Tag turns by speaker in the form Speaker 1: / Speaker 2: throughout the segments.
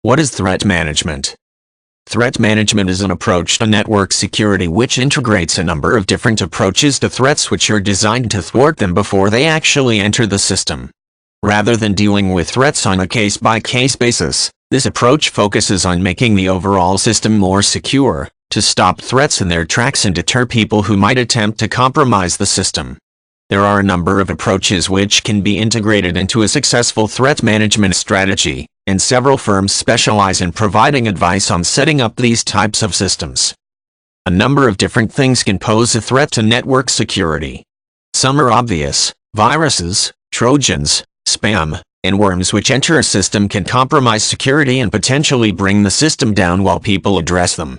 Speaker 1: What is threat management? Threat management is an approach to network security which integrates a number of different approaches to threats which are designed to thwart them before they actually enter the system. Rather than dealing with threats on a case-by-case basis, this approach focuses on making the overall system more secure, to stop threats in their tracks and deter people who might attempt to compromise the system. There are a number of approaches which can be integrated into a successful threat management strategy, and several firms specialize in providing advice on setting up these types of systems. A number of different things can pose a threat to network security. Some are obvious: viruses, trojans, spam, and worms which enter a system can compromise security and potentially bring the system down while people address them.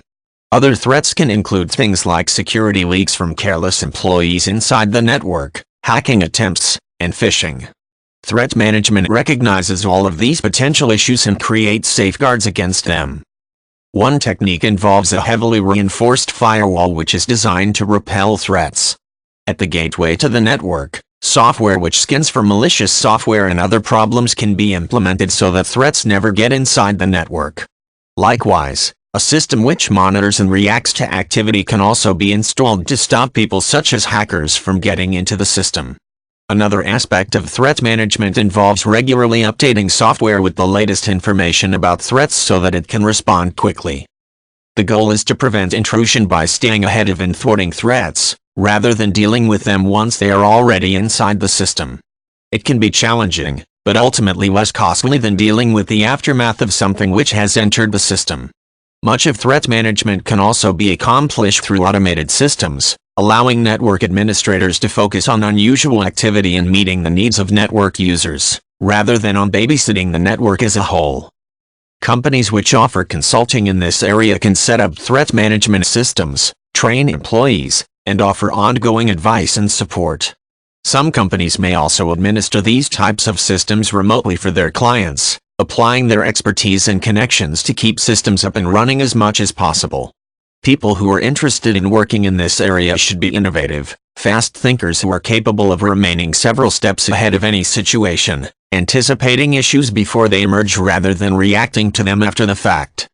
Speaker 1: Other threats can include things like security leaks from careless employees inside the network, hacking attempts, and phishing. Threat management recognizes all of these potential issues and creates safeguards against them. One technique involves a heavily reinforced firewall which is designed to repel threats. At the gateway to the network, software which scans for malicious software and other problems can be implemented so that threats never get inside the network. Likewise, a system which monitors and reacts to activity can also be installed to stop people such as hackers from getting into the system. Another aspect of threat management involves regularly updating software with the latest information about threats so that it can respond quickly. The goal is to prevent intrusion by staying ahead of and thwarting threats, rather than dealing with them once they are already inside the system. It can be challenging, but ultimately less costly than dealing with the aftermath of something which has entered the system. Much of threat management can also be accomplished through automated systems, allowing network administrators to focus on unusual activity and meeting the needs of network users, rather than on babysitting the network as a whole. Companies which offer consulting in this area can set up threat management systems, train employees, and offer ongoing advice and support. Some companies may also administer these types of systems remotely for their clients, applying their expertise and connections to keep systems up and running as much as possible. People who are interested in working in this area should be innovative, fast thinkers who are capable of remaining several steps ahead of any situation, anticipating issues before they emerge rather than reacting to them after the fact.